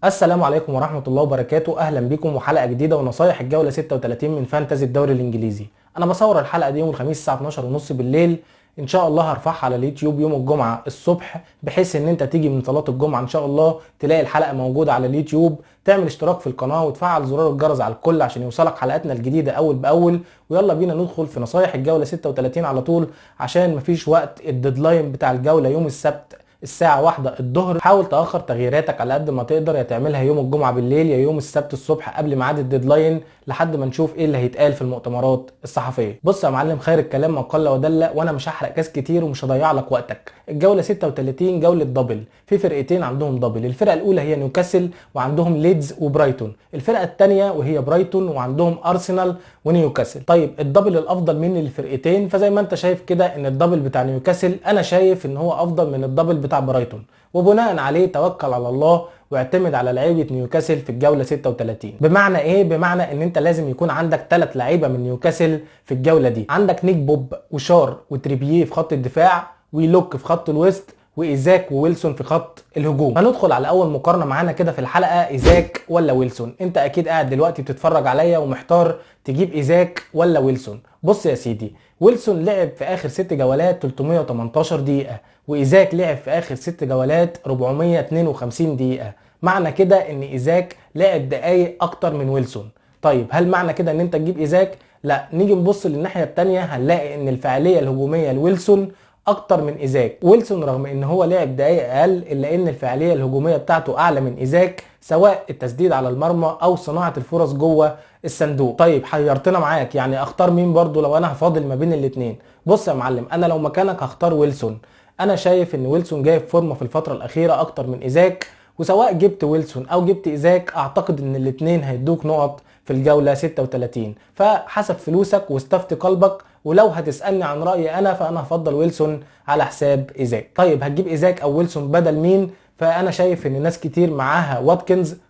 السلام عليكم ورحمة الله وبركاته. أهلا بكم وحلقة جديدة ونصايح الجولة 36 من فانتازي الدوري الإنجليزي. أنا بصور الحلقة دي يوم الخميس الساعة 12:30 بالليل. إن شاء الله هرفعها على اليوتيوب يوم الجمعة الصبح، بحيث إن أنت تيجي من صلاة الجمعة إن شاء الله تلاقي الحلقة موجودة على اليوتيوب. تعمل اشتراك في القناة وتفعل زرار الجرس على الكل عشان يوصلك حلقاتنا الجديدة أول بأول. ويلا بينا ندخل في نصايح الجولة 36 على طول، عشان مفيش وقت. الديدلاين بتاع الجولة يوم السبت الساعة 1 الظهر. حاول تأخر تغييراتك على قد ما تقدر، يا تعملها يوم الجمعة بالليل يا يوم السبت الصبح قبل ميعاد الديدلاين، لحد ما نشوف ايه اللي هيتقال في المؤتمرات الصحفية. بص يا معلم، خير الكلام ما قل ودل، وانا مش هحرق كاس كتير ومش هضيع لك وقتك. الجولة 36 جولة دبل، في فرقتين عندهم دبل. الفرقة الأولى هي نيوكاسل وعندهم ليدز وبرايتون. الفرقة الثانية وهي برايتون وعندهم أرسنال ونيوكاسل. طيب الدبل الافضل مين للفرقتين؟ فزي ما انت شايف كده ان الدبل بتاع نيوكاسل انا شايف ان هو افضل من الدبل بتاع برايتون، وبناء عليه توكل على الله واعتمد على لعيبه نيوكاسل في الجوله 36. بمعنى ايه؟ بمعنى ان انت لازم يكون عندك 3 لعيبه من نيوكاسل في الجوله دي. عندك نيك بوب وشار وتريبيه في خط الدفاع، ويلوك في خط الوسط، وايزاك وويلسون في خط الهجوم. هندخل على اول مقارنه معانا كده في الحلقه، ايزاك ولا ويلسون؟ انت اكيد قاعد دلوقتي بتتفرج عليا ومحتار تجيب ايزاك ولا ويلسون. بص يا سيدي، ويلسون لعب في اخر 6 جولات 318 دقيقه، وايزاك لعب في اخر 6 جولات 452 دقيقه. معنى كده ان ايزاك لعب دقايق اكتر من ويلسون. طيب هل معنى كده ان انت تجيب ايزاك؟ لا، نيجي نبص للناحيه الثانيه هنلاقي ان الفعاليه الهجوميه لويلسون اكتر من ايزاك. ويلسون رغم ان هو لعب دقايق اقل، الا ان الفعاليه الهجوميه بتاعته اعلى من ايزاك، سواء التسديد على المرمى او صناعه الفرص جوه الصندوق. طيب حيرتنا معاك، يعني اختار مين برضو لو انا هفاضل ما بين الاثنين؟ بص يا معلم، انا لو مكانك هختار ويلسون. انا شايف ان ويلسون جايب فورمه في الفتره الاخيره اكتر من ايزاك، وسواء جبت ويلسون او جبت ايزاك اعتقد ان الاثنين هيدوك نقط في الجوله 36. فحسب فلوسك واستفتي قلبك، ولو هتسالني عن رايي انا فانا هفضل ويلسون على حساب ايزاك. طيب هتجيب ايزاك او ويلسون بدل مين؟ فانا شايف ان ناس كتير معاها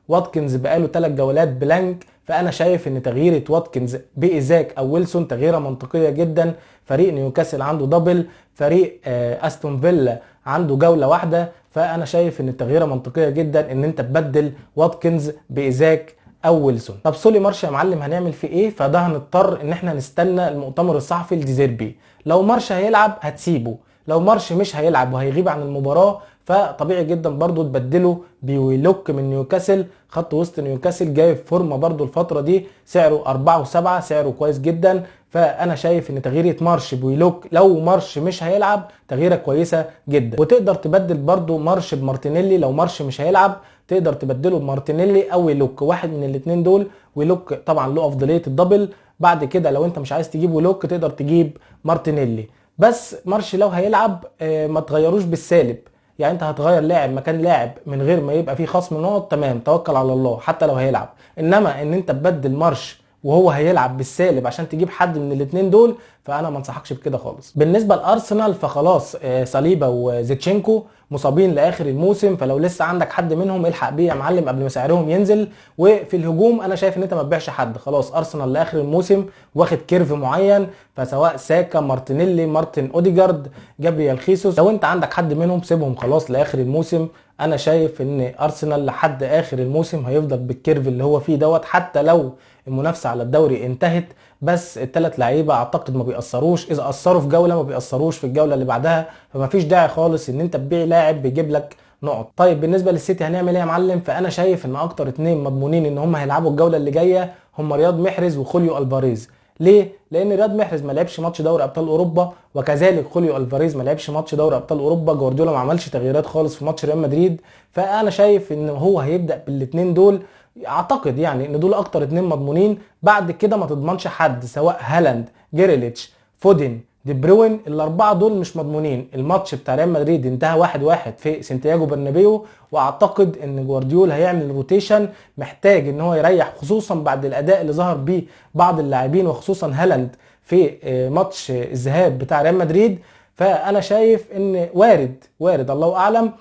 واتكنز بقاله 3 جولات بلانك، فانا شايف ان تغييره واتكنز بايزاك او ويلسون تغييره منطقيه جدا. فريق نيوكاسل عنده دبل، فريق استون فيلا عنده جوله واحده، فانا شايف ان التغييره منطقيه جدا ان انت تبدل واتكنز بايزاك او ويلسون. طب سولي مارش يا معلم هنعمل فيه ايه؟ فده هنضطر ان احنا نستنى المؤتمر الصحفي لديزيربي. لو مارش هيلعب هتسيبه، لو مارش مش هيلعب وهيغيب عن المباراه فطبيعي جدا برضو تبدله بويلوك من نيوكاسل. خط وسط نيوكاسل جايب فورمه برضو الفتره دي، سعره 4.7، سعره كويس جدا. فانا شايف ان تغييره مارش بويلوك لو مارش مش هيلعب تغييره كويسه جدا. وتقدر تبدل برضو مارش بمارتينيلي، لو مارش مش هيلعب تقدر تبدله بمارتينيلي او ويلوك، واحد من الاثنين دول. ويلوك طبعا له افضليه الدبل. بعد كده لو انت مش عايز تجيب ويلوك تقدر تجيب مارتينيلي. بس مارش لو هيلعب ما تغيروش بالسالب، يعني انت هتغير لاعب مكان لاعب من غير ما يبقى فيه خصم نقط، تمام، توكل على الله حتى لو هيلعب. انما ان انت تبدل مارش وهو هيلعب بالسالب عشان تجيب حد من الاثنين دول، فانا ما انصحكش بكده خالص. بالنسبه لارسنال فخلاص صليبا وزيتشينكو مصابين لاخر الموسم، فلو لسه عندك حد منهم الحق بيه يا معلم قبل ما سعرهم ينزل. وفي الهجوم انا شايف ان انت ما تبيعش حد، خلاص ارسنال لاخر الموسم واخد كيرف معين، فسواء ساكا، مارتينيلي، مارتن اوديجارد، جابريال خيسوس، لو انت عندك حد منهم سيبهم خلاص لاخر الموسم. انا شايف ان ارسنال لحد اخر الموسم هيفضل بالكيرف اللي هو فيه دوت، حتى لو المنافسه على الدوري انتهت. بس ال3 لعيبه اعتقد ما بيأثروش، اذا اثروا في جوله ما بيأثروش في الجوله اللي بعدها، فما فيش داعي خالص ان انت تبيع لاعب بيجيب لك نقط. طيب بالنسبه للسيتي هنعمل ايه يا معلم؟ فانا شايف ان اكتر 2 مضمونين ان هم هيلعبوا الجوله اللي جايه هم رياض محرز وخوليو الفاريز. ليه؟ لان رياض محرز ما لعبش ماتش دوري ابطال اوروبا، وكذلك خوليو الفاريز ما لعبش ماتش دوري ابطال اوروبا. جوارديولا ما عملش تغييرات خالص في ماتش ريال مدريد، فانا شايف ان هو هيبدا بالاثنين دول. اعتقد يعني ان دول اكتر 2 مضمونين. بعد كده ما تضمنش حد، سواء هالاند، جيريليتش، فودن، دي بروين، ال4 دول مش مضمونين. الماتش بتاع ريال مدريد انتهى 1-1 في سانتياغو برنابيو، واعتقد ان جوارديولا هيعمل روتيشن، محتاج ان هو يريح خصوصا بعد الاداء اللي ظهر بيه بعض اللاعبين وخصوصا هالاند في ماتش الذهاب بتاع ريال مدريد. فانا شايف ان وارد الله اعلم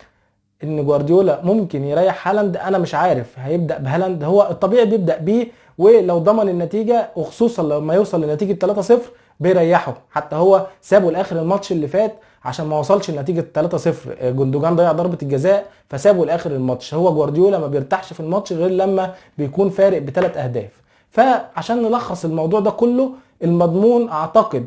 ان جوارديولا ممكن يريح هالاند. انا مش عارف هيبدا بهالاند، هو الطبيعي بيبدا بيه، ولو ضمن النتيجه وخصوصا لما يوصل لنتيجه 3-0 بيريحه. حتى هو سابه لاخر الماتش اللي فات عشان ما وصلش لنتيجه 3-0. جندوجان ضيع ضربه الجزاء فسابه لاخر الماتش. هو جوارديولا ما بيرتاحش في الماتش غير لما بيكون فارق ب3 اهداف. فعشان نلخص الموضوع ده كله، المضمون اعتقد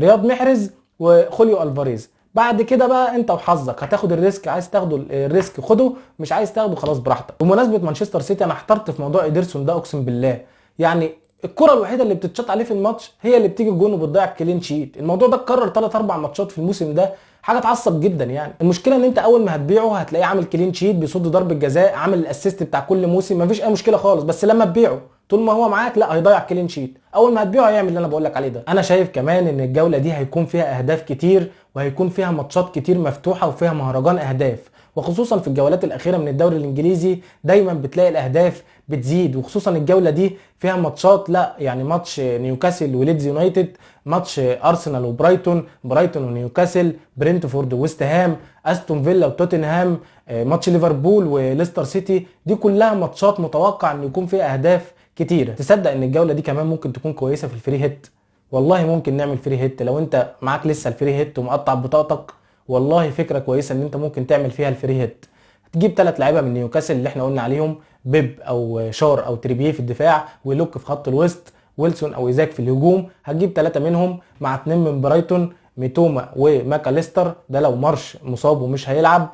رياض محرز وخوليو الفاريز. بعد كده بقى انت وحظك، هتاخد الريسك، عايز تاخده الريسك خده، مش عايز تاخده خلاص براحتك. بمناسبه مانشستر سيتي، انا احترت في موضوع ايدرسون ده اقسم بالله. يعني الكره الوحيده اللي بتتشاط عليه في الماتش هي اللي بتيجي الجون وبتضيع الكلين شيت. الموضوع ده اتكرر 3 4 ماتشات في الموسم ده، حاجه تعصب جدا. يعني المشكله ان انت اول ما هتبيعه هتلاقيه عامل كلين شيت، بيصد ضربه جزاء، عامل الاسيست بتاع كل موسم، مفيش اي مشكله خالص. بس لما تبيعه طول ما هو معاك لا، هيضيع كلين شيت. اول ما هتبيعه هيعمل اللي انا بقول لك عليه ده. انا شايف كمان ان الجوله دي هيكون فيها اهداف كتير، وهيكون فيها ماتشات كتير مفتوحه، وفيها مهرجان اهداف. وخصوصا في الجولات الاخيره من الدوري الانجليزي دايما بتلاقي الاهداف بتزيد. وخصوصا الجوله دي فيها ماتشات، لا يعني ماتش نيوكاسل وليدز يونايتد، ماتش ارسنال وبرايتون، برايتون ونيوكاسل، برينتفورد وويست هام، استون فيلا وتوتنهام، ماتش ليفربول وليستر سيتي. دي كلها ماتشات متوقع ان يكون فيها اهداف كتيره. تصدق ان الجوله دي كمان ممكن تكون كويسه في الفري هيت؟ والله ممكن نعمل فري هيت لو انت معاك لسه الفري هيت ومقطع بطاقتك. والله فكره كويسه ان انت ممكن تعمل فيها الفري هيت. تجيب 3 لعيبه من نيوكاسل اللي احنا قلنا عليهم، بيب او شار او تريبيه في الدفاع، ولوك في خط الوسط، ويلسون او ايزاك في الهجوم. هتجيب 3 منهم مع 2 من برايتون، ميتوما وماكاليستر، ده لو مارش مصاب ومش هيلعب.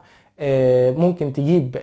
ممكن تجيب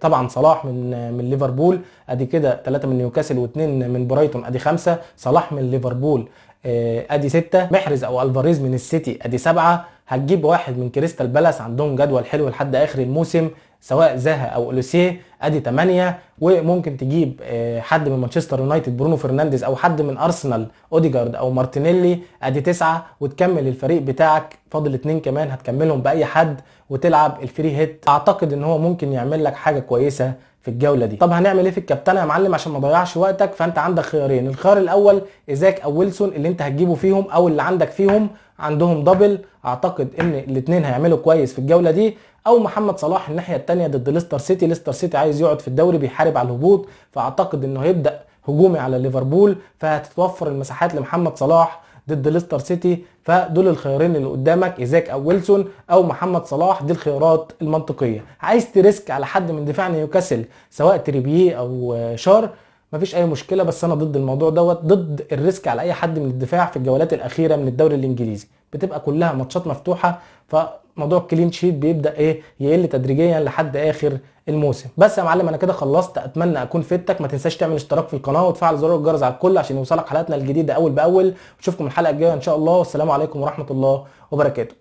طبعا صلاح من ليفربول، ادي كده 3 من نيوكاسل و2 من برايتون، ادي 5. صلاح من ليفربول ادي 6. محرز او الفاريز من السيتي ادي 7. هتجيب واحد من كريستال بالاس، عندهم جدول حلو لحد اخر الموسم، سواء زاها او اوليسيه، ادي 8. وممكن تجيب حد من مانشستر يونايتد برونو فرنانديز، او حد من ارسنال اوديجارد او مارتينيلي، ادي 9. وتكمل الفريق بتاعك، فاضل 2 كمان هتكملهم باي حد وتلعب الفري هيت. اعتقد ان هو ممكن يعمل لك حاجه كويسه في الجوله دي. طب هنعمل ايه في الكابتنه يا معلم عشان ما اضيعش وقتك؟ فانت عندك خيارين. الخيار الاول ايزاك او ويلسون اللي انت هتجيبه فيهم او اللي عندك فيهم، عندهم دبل. اعتقد ان الاثنين هيعملوا كويس في الجوله دي. او محمد صلاح الناحيه الثانيه ضد ليستر سيتي. ليستر سيتي عايز يقعد في الدوري، بيحارب على الهبوط، فاعتقد انه هيبدا هجومي على ليفربول، فهتتوفر المساحات لمحمد صلاح ضد ليستر سيتي. فدول الخيارين اللي قدامك، ايزاك او ويلسون او محمد صلاح. دي الخيارات المنطقيه. عايز تريسك على حد من دفاع نيوكاسل سواء تريبيه او شار، مفيش اي مشكله، بس انا ضد الموضوع دوت، ضد الريسك على اي حد من الدفاع في الجولات الاخيره من الدوري الانجليزي. بتبقى كلها ماتشات مفتوحه، فموضوع الكلين شيت بيبدا يقل تدريجيا لحد اخر الموسم. بس يا معلم انا كده خلصت، اتمنى اكون فدتك. ما تنساش تعمل اشتراك في القناه وتفعل زر الجرس على الكل عشان يوصلك حلقاتنا الجديده اول باول. ونشوفكم الحلقه الجايه ان شاء الله، والسلام عليكم ورحمه الله وبركاته.